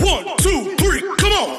1, 2, 3, come on!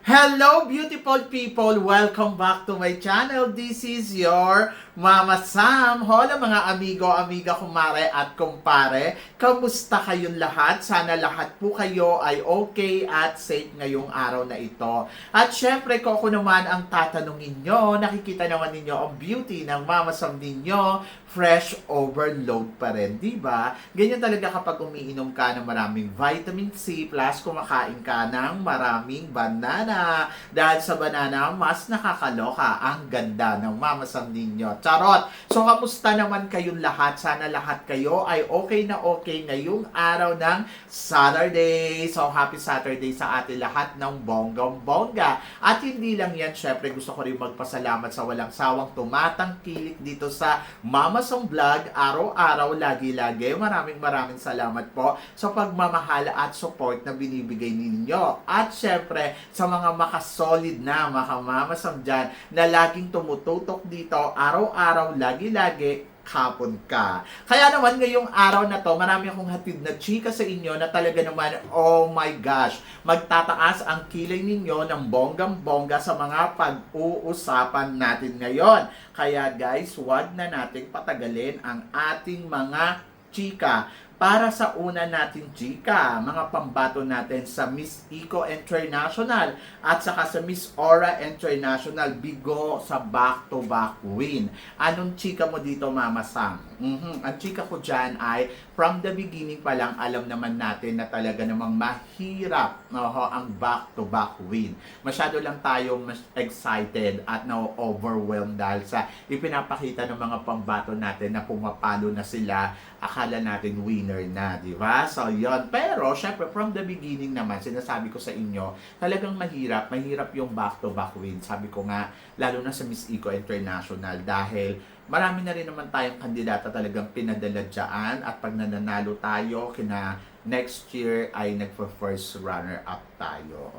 Hello beautiful people! Welcome back to my channel. This is your Mama Sam. Hola mga amigo, amiga, kumare at kumpare. Kamusta kayong lahat? Sana lahat po kayo ay okay at safe ngayong araw na ito. At syempre, kung ako naman ang tatanungin nyo, nakikita naman ninyo ang beauty ng Mama Sam ninyo, fresh overload pa rin, di ba? Ganyan talaga kapag umiinom ka ng maraming vitamin C plus kumakain ka ng maraming banana. Dahil sa banana, mas nakakaloka ang ganda ng Mama Sam ninyo. Charot! So, kamusta naman kayong lahat? Sana lahat kayo ay okay na okay ngayong araw ng Saturday. So, happy Saturday sa atin lahat ng bonggang-bongga. At hindi lang yan, syempre gusto ko rin magpasalamat sa walang sawang tumatangkilik dito sa Mama Sam Vlog, araw-araw, lagi-lagi. Maraming salamat po sa pagmamahal at support na binibigay ninyo. At syempre, sa mga makasolid na mga Mama Sam dyan na laging tumututok dito, araw-araw, lagi-lagi, kapon ka. Kaya naman ngayong araw na to, marami akong hatid na chika sa inyo na talaga naman, oh my gosh, magtataas ang kilay ninyo ng bonggang-bongga sa mga pag-uusapan natin ngayon. Kaya guys, wag na nating patagalin ang ating mga chika. Para sa una natin chika, mga pambato natin sa Miss Eco International at saka sa Miss Aura International, bigo sa back-to-back win. Anong chika mo dito, Mama Sam? Ang chika ko dyan ay, from the beginning pa lang, alam naman natin na talaga namang mahirap ang back-to-back win. Masyado lang tayo excited at na-overwhelmed dahil sa ipinapakita ng mga pambato natin na pumapalo na sila, akala natin winner na, di ba? So, yon. Pero, syempre, from the beginning naman, sinasabi ko sa inyo, talagang mahirap yung back-to-back win. Sabi ko nga, lalo na sa Miss Eco International dahil marami na rin naman tayong kandidata talagang pinadala dyan at pag nananalo tayo, kina next year ay nagpa-first runner-up tayo.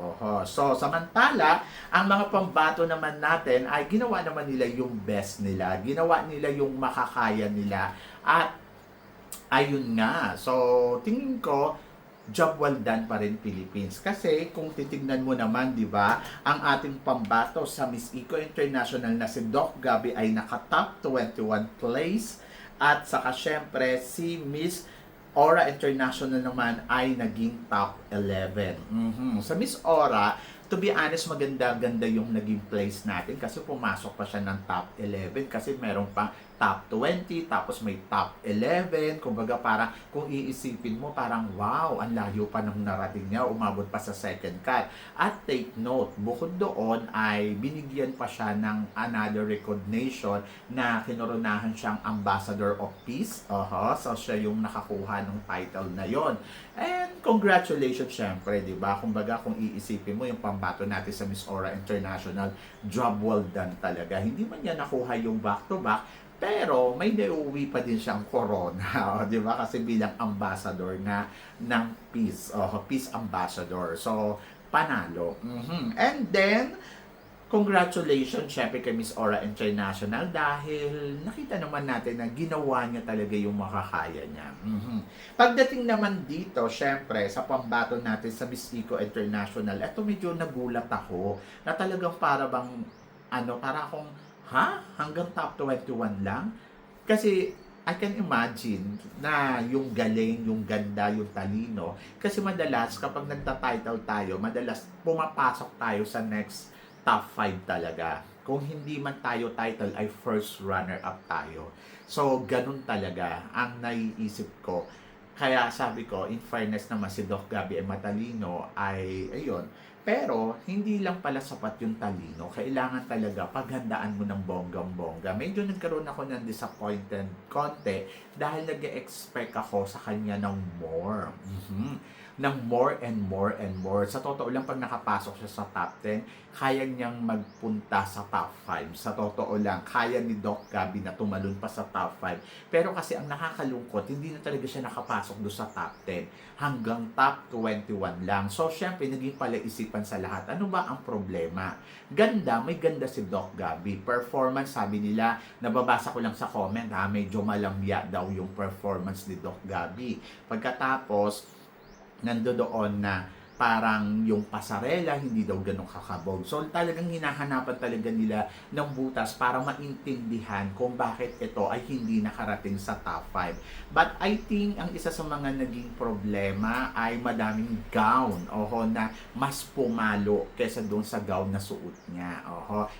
So, samantala, ang mga pambato naman natin ay ginawa naman nila yung best nila. Ginawa nila yung makakaya nila. At ayun nga. So, tingin ko, job well done pa rin Philippines. Kasi kung titignan mo naman, di ba, ang ating pambato sa Miss Eco International na si Doc Gabby ay naka-top 21 place. At saka syempre, si Miss Aura International naman ay naging top 11. Sa Miss Aura, to be honest, maganda-ganda yung naging place natin kasi pumasok pa siya ng top 11 kasi meron pa top 20, tapos may top 11. Kumbaga parang kung iisipin mo, parang wow, ang layo pa ng narating niya, umabot pa sa second cut. At take note, bukod doon ay binigyan pa siya ng another recognition na kinoronahan siyang Ambassador of Peace. So siya yung nakakuha ng title na yon. And congratulations syempre, di ba? Kumbaga kung iisipin mo yung pambato natin sa Miss Aura International, job well done talaga. Hindi man niya nakuha yung back-to-back, pero may nauwi pa din siyang corona, di ba? Kasi bilang ambassador na ng peace, peace ambassador. So, panalo. And then, congratulations syempre kay Miss Aura International dahil nakita naman natin na ginawa niya talaga yung makakaya niya. Pagdating naman dito, syempre, sa pambato natin sa Miss Eco International, eto medyo nagulat ako na talagang para bang, para akong, hanggang top 21 lang? Kasi I can imagine na yung galing, yung ganda, yung talino. Kasi madalas kapag nagta-title tayo, madalas pumapasok tayo sa next top 5 talaga. Kung hindi man tayo title ay first runner-up tayo. So, ganun talaga ang naiisip ko. Kaya sabi ko, in fairness naman si Doc Gabby ay matalino ay, ayun. Pero, hindi lang pala sapat yung talino. Kailangan talaga paghandaan mo ng bonggang-bongga. Medyo nagkaroon ako ng disappointed konti dahil nag-expect ako sa kanya ng more. Ng more and more and more. Sa totoo lang, pag nakapasok siya sa top 10, kaya niyang magpunta sa top 5. Sa totoo lang, kaya ni Doc Gabby na tumalon pa sa top 5. Pero kasi ang nakakalungkot, hindi na talaga siya nakapasok doon sa top 10. Hanggang top 21 lang. So, syempre, naging pala isip pag-isipan sa lahat, ano ba ang problema? Ganda, may ganda si Doc Gabby. Performance, sabi nila, nababasa ko lang sa comment ha, medyo malamya daw yung performance ni Doc Gabby. Pagkatapos, nandoon na parang yung pasarela hindi daw ganun kakabog. So talagang hinahanapan talaga nila ng butas para maintindihan kung bakit ito ay hindi nakarating sa top 5. But I think ang isa sa mga naging problema ay madaming gown, na mas pumalo kesa doon sa gown na suot niya.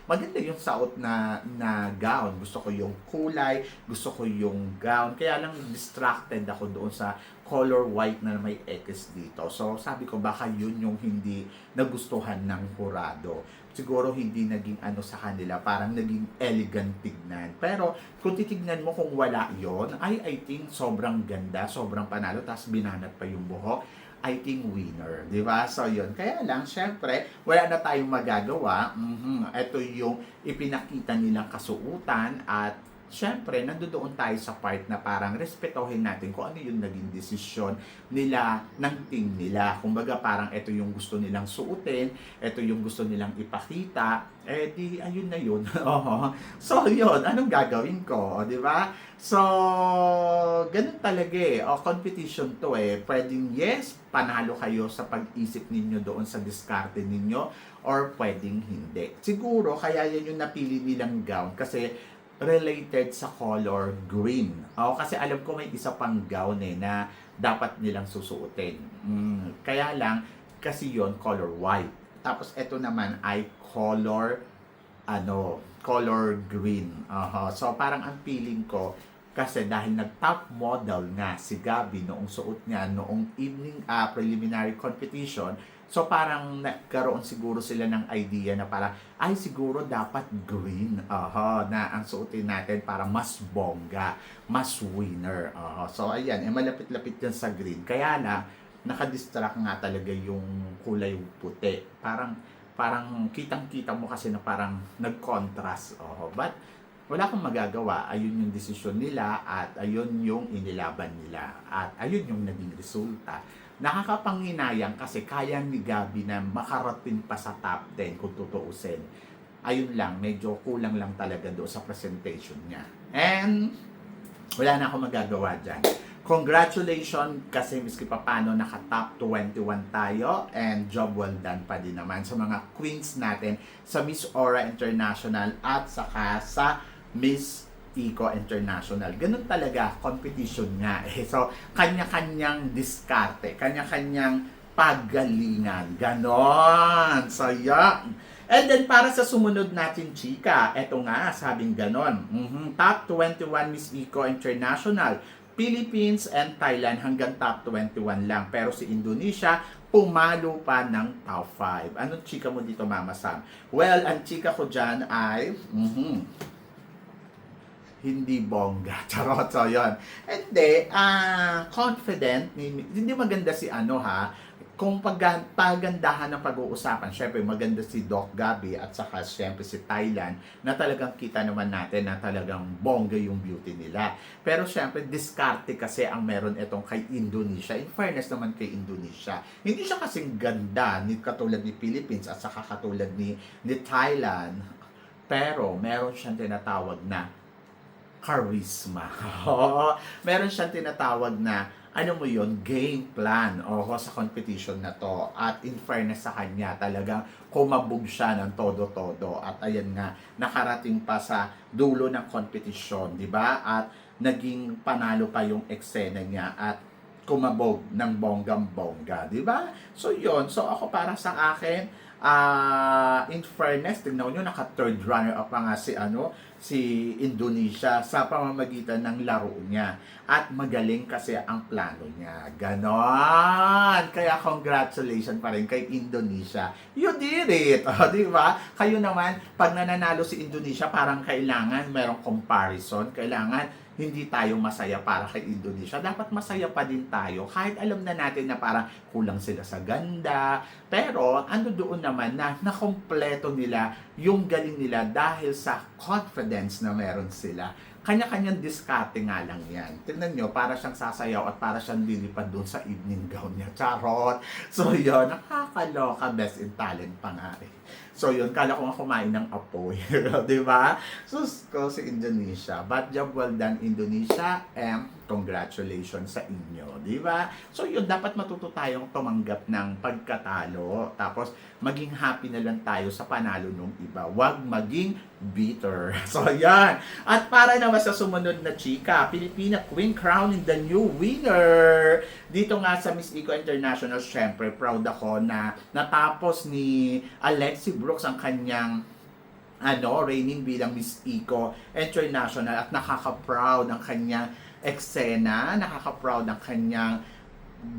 Maganda yung suot na gown. Gusto ko yung kulay, gusto ko yung gown. Kaya lang distracted ako doon sa color white na may X dito. So, sabi ko, baka yun yung hindi nagustuhan ng hurado. Siguro hindi naging sa kanila, parang naging elegant tignan. Pero, kung titignan mo kung wala yon, I think sobrang ganda, sobrang panalo, tapos binanat pa yung buhok. I think winner, di ba? So, yun. Kaya lang, syempre, wala na tayong magagawa. Ito yung ipinakita nilang kasuutan at syempre, nandoon tayo sa part na parang respetohin natin kung ano yung naging desisyon nila ng team nila. Kumbaga parang ito yung gusto nilang suotin, ito yung gusto nilang ipakita, di ayun na yun. So yun, anong gagawin ko? Di ba? So, ganun talaga competition to Pwedeng yes, panalo kayo sa pag-isip ninyo doon sa diskarte ninyo, or pwedeng hindi. Siguro, kaya yan yung napili nilang gown kasi related sa color green. Kasi alam ko may isa pang gown na dapat nilang susuotin. Kaya lang, kasi yon color white. Tapos ito naman ay color green. So parang ang feeling ko, kasi dahil nag-top model nga si Gabby noong suot niya noong evening preliminary competition, so parang nagkaroon siguro sila ng idea na parang, ay siguro dapat green na ang suotin natin para mas bongga, mas winner. So ayan, malapit-lapit yan sa green. Kaya na, nakadistract nga talaga yung kulay puti. Parang kitang-kita mo kasi na parang nag-contrast. But wala akong magagawa. Ayun yung desisyon nila at ayun yung inilaban nila. At ayun yung naging resulta. Nakakapanginayang kasi kaya ni Gabby na makarating pa sa top 10 kung tutuusin. Ayun lang, medyo kulang lang talaga doon sa presentation niya. And wala na akong magagawa dyan. Congratulations kasi miski pa paano naka-top 21 tayo, and job well done pa din naman sa mga queens natin sa Miss Aura International at saka sa Miss Eco International. Ganun talaga, competition nga. So, kanya-kanyang diskarte, kanya-kanyang paggalingan. Ganon. So, yan. And then, para sa sumunod natin, chika, eto nga, sabing ganon. Top 21 Miss Eco International. Philippines and Thailand hanggang top 21 lang. Pero si Indonesia, pumalo pa ng top 5. Anong chika mo dito, Mama Sam? Well, ang chika ko dyan ay... hindi bongga. Charot. So, yun. Hindi, confident. Hindi maganda si kung pagandahan ng pag-uusapan, syempre maganda si Doc Gabby at saka syempre si Thailand na talagang kita naman natin na talagang bongga yung beauty nila. Pero syempre, diskarte kasi ang meron itong kay Indonesia. In fairness naman kay Indonesia, hindi siya kasing ganda katulad ni Philippines at saka katulad ni Thailand. Pero meron siyang tinatawag na charisma. Meron siyang tinatawag na game plan sa competition na to. At in fairness sa kanya, talagang kumabog siya ng todo-todo. At ayan nga, nakarating pa sa dulo ng competition, di ba? At naging panalo pa yung eksena niya at kumabog ng bonggang-bongga, di ba? So yun, so ako para sa akin, in fairness, tignan nyo, naka-third runner-up pa nga si Indonesia sa pamamagitan ng laro niya. At magaling kasi ang plano niya. Ganon! Kaya congratulations pa rin kay Indonesia. You did it! Di ba? Kayo naman, pag nananalo si Indonesia, parang kailangan merong comparison. Kailangan hindi tayo masaya para kay Indonesia. Dapat masaya pa din tayo. Kahit alam na natin na parang kulang sila sa ganda. Pero, doon naman na nakompleto nila yung galing nila dahil sa confidence na meron sila. kanya-kanyang diskarte nga lang yan. Tignan nyo, para siyang sasayaw at para siyang lilipad doon sa evening gown niya. Charot! So yun, nakakaloka, best in talent pa nga eh. So yun, kala ko nga kumain ng apoy. Di ba? Sus ko si Indonesia. But job well done, Indonesia. And congratulations sa inyo. Di ba? So yun, dapat matuto tayong tumanggap ng pagkatalo. Tapos maging happy na lang tayo sa panalo ng iba. Huwag maging bitter. So yan. At para naman sa sumunod na chika, Filipina Queen crowning the new winner. Dito nga sa Miss Eco International, syempre proud ako na natapos ni Alexi Brooks ang kanyang reigning bilang Miss Eco International at nakaka-proud ang kanyang eksena, nakaka-proud ang kanyang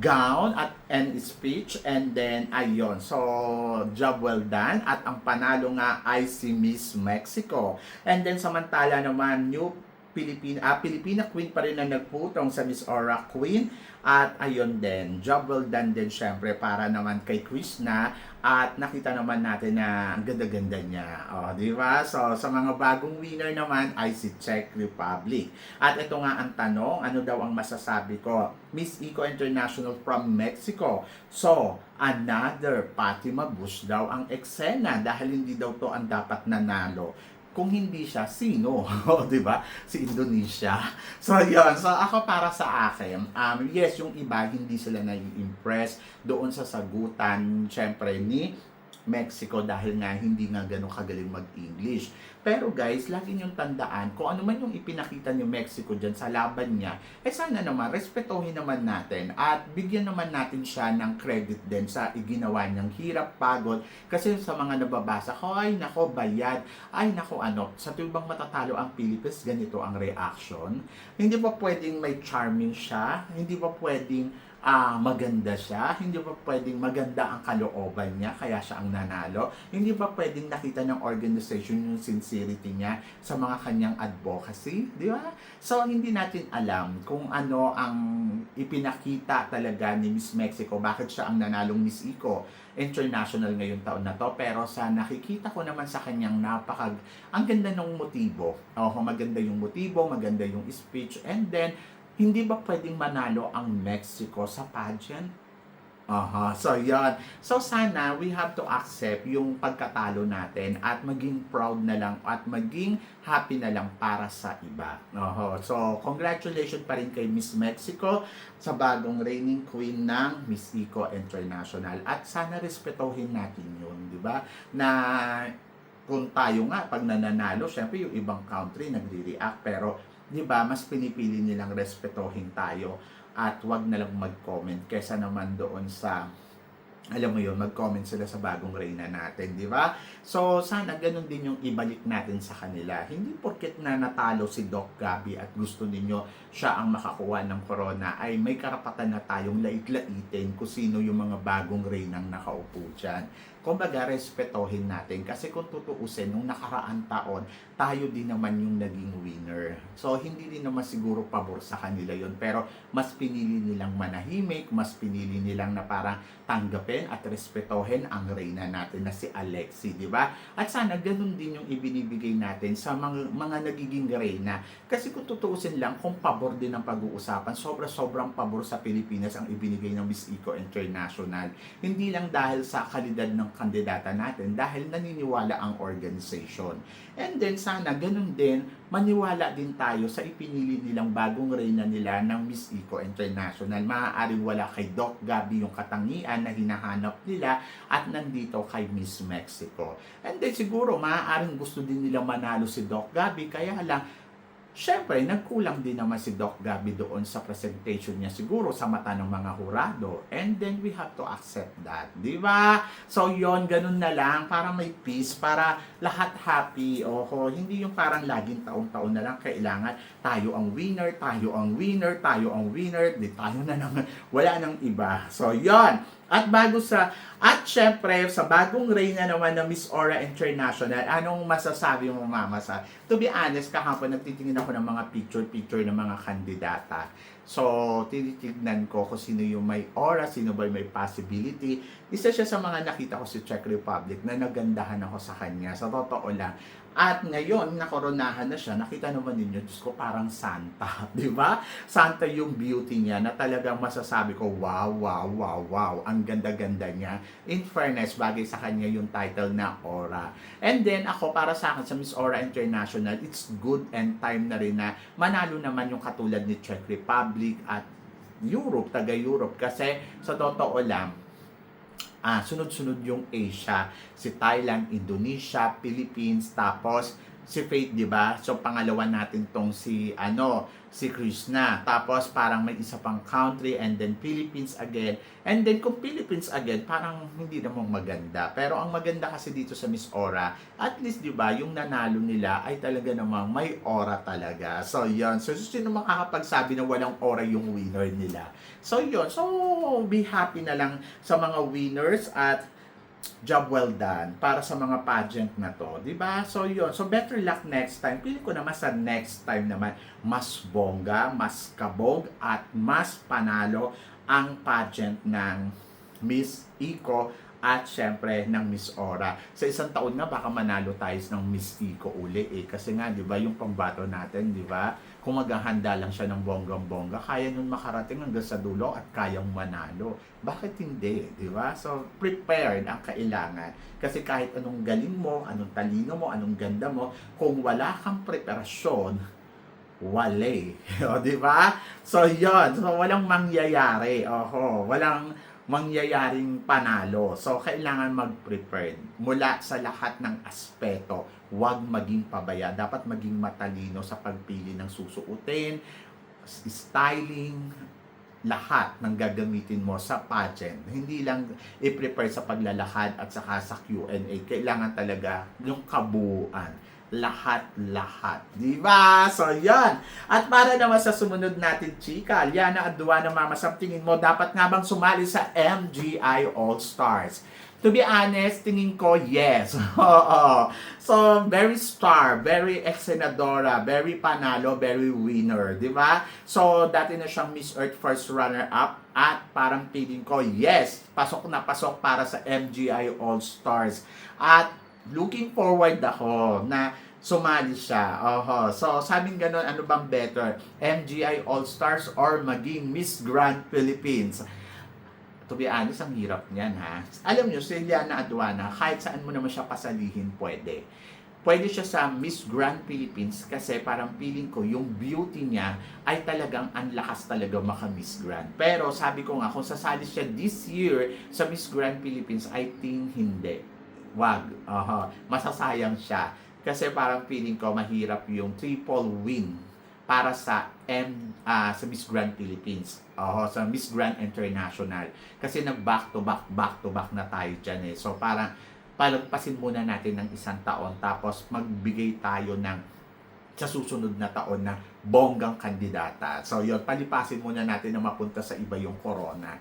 gown and speech, and then ayun, so job well done. At ang panalo nga ay si Miss Mexico, and then samantala naman new Filipina Queen pa rin na nagputong sa Miss Aura Queen. At ayun din, job well done din syempre para naman kay Krishna. At nakita naman natin na ang ganda-ganda niya. O, di ba? So, sa mga bagong winner naman ay si Czech Republic. At ito nga ang tanong, ano daw ang masasabi ko? Miss Eco International from Mexico. So, another Fatima Bush daw ang eksena dahil hindi daw to ang dapat nanalo. Kung hindi siya, sino? Di ba? Si Indonesia. So, yun. So, ako para sa akin, yes, yung iba, hindi sila nai-impress doon sa sagutan, syempre, ni Mexico dahil nga hindi nga ganun kagaling mag-English. Pero guys, lagi niyong tandaan, kung ano man yung ipinakita ni Mexico dyan sa laban niya, sana naman, respetohin naman natin at bigyan naman natin siya ng credit din sa iginawa niyang hirap, pagod. Kasi sa mga nababasa ko, ay nako, bayad, ay nako, sa tuwing matatalo ang Philippines, ganito ang reaction. Hindi pa pwedeng may charming siya, hindi pa pwedeng maganda siya, hindi pa pwedeng maganda ang kalooban niya, kaya siya ang nanalo, hindi pa pwedeng nakita ng organization yung sincerity niya sa mga kanyang advocacy, di ba? So, hindi natin alam kung ano ang ipinakita talaga ni Miss Mexico, bakit siya ang nanalong Miss Eco International ngayong taon na to, pero sa nakikita ko naman sa kanyang ang ganda ng motibo. Maganda yung motibo, maganda yung speech, and then hindi ba pwedeng manalo ang Mexico sa pageant? So yan. So sana we have to accept yung pagkatalo natin at maging proud na lang at maging happy na lang para sa iba. So congratulations pa rin kay Miss Mexico sa bagong reigning queen ng Miss Eco International. At sana respetohin natin yun, di ba? Na kung tayo nga, pag nananalo, syempre yung ibang country nagre-react, pero di ba, mas pinipili nilang respetohin tayo at wag na lang mag-comment kesa naman doon sa, alam mo yun, mag-comment sila sa bagong reyna natin, di ba? So, sana ganun din yung ibalik natin sa kanila. Hindi porket na natalo si Doc Gabby at gusto ninyo siya ang makakuha ng corona, ay may karapatan na tayong lait-laitin kung sino yung mga bagong reynang nakaupo dyan. Kumbaga, respetohin natin. Kasi kung tutuusin, nung nakaraan taon, tayo din naman yung naging winner. So, hindi din naman siguro pabor sa kanila yon, pero mas pinili nilang manahimik, mas pinili nilang na parang tanggapin at respetohin ang reyna natin na si Alexi, di ba? At sana ganun din yung ibinibigay natin sa mga nagiging reyna. Kasi kung tutuusin lang, kung pabor din ang pag-uusapan, sobrang pabor sa Pilipinas ang ibinigay ng Miss Eco International. Hindi lang dahil sa kalidad ng kandidata natin, dahil naniniwala ang organization. And then sana ganun din, maniwala din tayo sa ipinili nilang bagong reyna nila ng Miss Eco International. Maaaring wala kay Doc Gabby yung katangian na hinahanap nila at nandito kay Miss Mexico. And then siguro maaaring gusto din nila manalo si Doc Gabby, kaya lang syempre, nagkulang din naman si Doc Gabby doon sa presentation niya siguro sa mata ng mga hurado. And then, we have to accept that. Di ba? So, yon ganun na lang para may peace, para lahat happy. Hindi yung parang laging taon-taon na lang kailangan tayo ang winner, tayo ang winner, tayo ang winner. Di tayo na naman. Wala nang iba. So, yon. At syempre, sa bagong reyna naman ng Miss Aura International, anong masasabi mo, Mama Sa? To be honest, kahapon nagtitingin ako ng mga picture ng mga kandidata. So, tinitignan ko kung sino yung may aura, sino ba yung may possibility. Isa siya sa mga nakita ko sa Czech Republic na nagandahan ako sa kanya. Sa totoo lang, At ngayon, nakoronahan na siya, nakita naman ninyo, Diyos ko, parang Santa, di ba? Santa yung beauty niya na talagang masasabi ko, wow, wow, wow, wow, ang ganda-ganda niya. In fairness, bagay sa kanya yung title na Aura. And then, ako, para sa akin, sa Miss Aura International, it's good and time na rin na manalo naman yung katulad ni Czech Republic at Europe, taga-Europe. Kasi, sa totoo lang, sunod-sunod yung Asia, si Thailand, Indonesia, Philippines, tapos si Faith, 'di ba? So pangalawa natin tong si si Krishna. Tapos parang may isa pang country and then Philippines again. And then kung Philippines again, parang hindi namang maganda. Pero ang maganda kasi dito sa Miss Aura, at least 'di ba, yung nanalo nila ay talaga namang may aura talaga. So 'yon. So sino makakapagsabi na walang aura yung winner nila? So 'yon. So be happy na lang sa mga winners at job well done para sa mga pageant na to, 'di ba? So 'yun. So better luck next time. Pili ko naman sa next time naman mas bongga, mas kabog at mas panalo ang pageant ng Miss Eco at syempre ng Miss Aura. Sa isang taon nga baka manalo tayo ng Miss Eco uli kasi nga 'di ba yung pangbato natin, 'di ba? Kung maghahanda lang siya ng bonggang-bongga, kaya nun makarating hanggang sa dulo at kayang manalo. Bakit hindi, 'di ba? So prepared ang kailangan. Kasi kahit anong galing mo, anong talino mo, anong ganda mo, kung wala kang preparasyon, wale. O, 'di ba? So 'yon. So walang mangyayari. Walang mangyayaring panalo. So, kailangan mag-prepared mula sa lahat ng aspeto. Huwag maging pabaya. Dapat maging matalino sa pagpili ng susuotin, styling, lahat ng gagamitin mo sa pageant. Hindi lang i-prepare sa paglalakad at saka sa Q&A. Kailangan talaga yung kabuuan. Lahat-lahat. Diba? So, yan. At para naman sa sumunod natin, chika, Liana Aduana, Mama Sam, tingin mo, dapat nga bang sumali sa MGI All-Stars? To be honest, tingin ko, yes. Oo. So, very star, very ex-senadora, very panalo, very winner. Diba? So, dati na siyang Miss Earth first runner-up at parang feeling ko, yes, pasok na pasok para sa MGI All-Stars. At looking forward ako na sumali siya. So, sabing gano'n, ano bang better? MGI All-Stars or maging Miss Grand Philippines? To be honest, ang hirap niyan, ha? Alam nyo, si Liana Aduana, kahit saan mo naman siya pasalihin, pwede. Pwede siya sa Miss Grand Philippines kasi parang feeling ko yung beauty niya ay talagang ang lakas talaga maka-Miss Grand. Pero sabi ko nga, kung sasali siya this year sa Miss Grand Philippines, I think hindi. Wag. Masasayang siya. Kasi parang feeling ko mahirap yung triple win para sa Miss Grand Philippines. Sa Miss Grand International. Kasi nag-back to back na tayo dyan eh. So parang palagpasin muna natin ng isang taon tapos magbigay tayo ng sa susunod na taon na bonggang kandidata. So yun, palipasin muna natin na mapunta sa iba yung corona.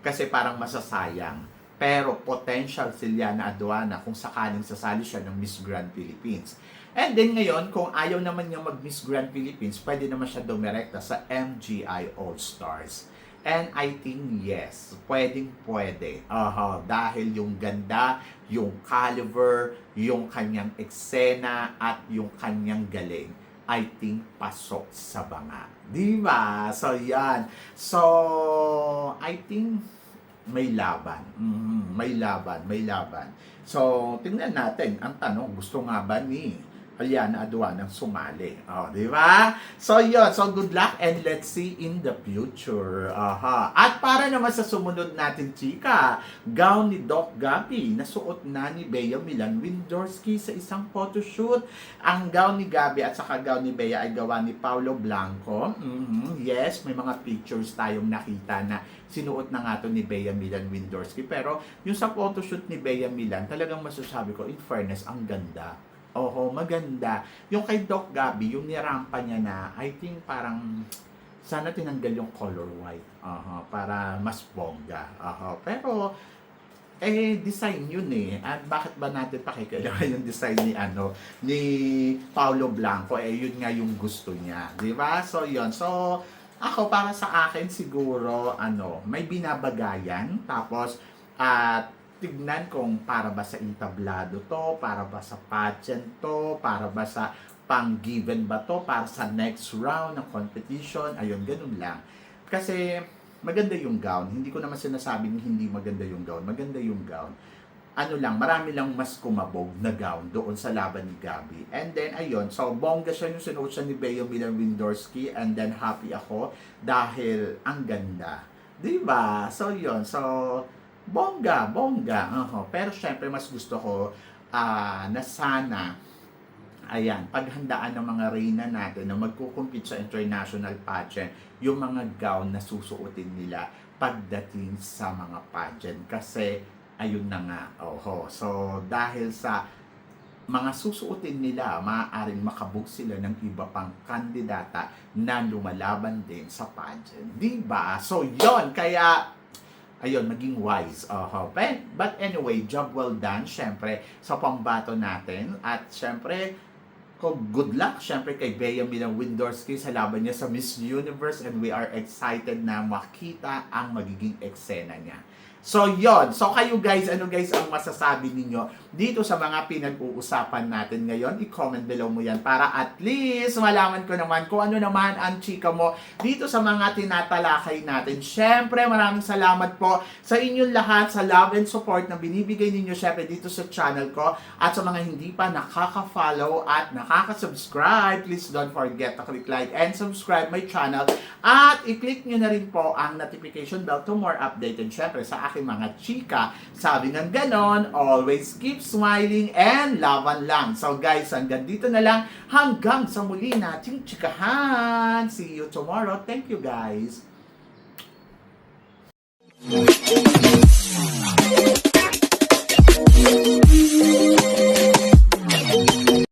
Kasi parang masasayang. Pero potential si Liana Aduana kung sakaling sasali siya ng Miss Grand Philippines. And then ngayon, kung ayaw naman niya mag-Miss Grand Philippines, pwede naman siya dumirekta sa MGI All-Stars. And I think yes, pwede. Dahil yung ganda, yung caliber, yung kanyang eksena, at yung kanyang galing, I think pasok sa banga. Diba? So yan. So, I think may laban. May laban. So, tingnan natin. Ang tanong, gusto nga ba ni Liana Aduana sumali? Di ba? So, yun. So, good luck and let's see in the future. At para naman sa sumunod natin, chika, gown ni Doc Gabi, nasuot na ni Bea Milan Windorski sa isang photoshoot. Ang gown ni Gabi at saka gown ni Bea ay gawa ni Paulo Blanco. Yes, may mga pictures tayong nakita na sinuot na nga to ni Bea Milan Windorski. Pero yung sa photoshoot ni Bea Milan, talagang masasabi ko, in fairness, ang ganda. Maganda. Yung kay Doc Gabi, yung nirampa niya na, I think parang sana tinanggal yung color white. Para mas bongga. Pero, design yun eh. At bakit ba natin pakikailangan yung design ni Paulo Blanco? Yun nga yung gusto niya. Diba? So, yun. So, ako, para sa akin siguro, may binabagayan. Tapos, tignan kung para ba sa entablado to, para ba sa pageant to, para ba sa pang-given ba to, para sa next round ng competition, ayun, ganun lang. Kasi maganda yung gown. Hindi ko naman sinasabing hindi maganda yung gown. Maganda yung gown. Ano lang, marami lang mas kumabog na gown doon sa laban ni Gabby. And then, ayun, so bongga siya yung sinuot siya ni Bea Milan-Windorski, and then happy ako dahil ang ganda. Diba? So, yun. So, bongga. Pero syempre, mas gusto ko na sana, ayan, paghandaan ng mga reyna natin na magkukumpit sa international pageant, yung mga gown na susuotin nila pagdating sa mga pageant. Kasi, ayun na nga. So, dahil sa mga susuotin nila, maaaring makabog sila ng iba pang kandidata na lumalaban din sa pageant. Diba? So, yon. Kaya, ayun, maging wise. But anyway, job well done, syempre, sa pambato natin. At syempre, good luck, syempre, kay Bea Milan-Windorski sa laban niya sa Miss Universe, and we are excited na makita ang magiging eksena niya. So, yon. So, kayo guys, ano guys ang masasabi ninyo dito sa mga pinag-uusapan natin ngayon? I-comment below mo yan para at least malaman ko naman kung ano naman ang chika mo dito sa mga tinatalakay natin. Syempre, maraming salamat po sa inyong lahat sa love and support na binibigay ninyo syempre dito sa channel ko. At sa mga hindi pa nakaka-follow at nakaka-subscribe, please don't forget to click like and subscribe my channel. At i-click nyo na rin po ang notification bell to more updated syempre sa aking mga chika. Sabi ng ganon, always keep smiling and laban lang. So guys, hanggang dito na lang. Hanggang sa muli nating chikahan. See you tomorrow. Thank you guys.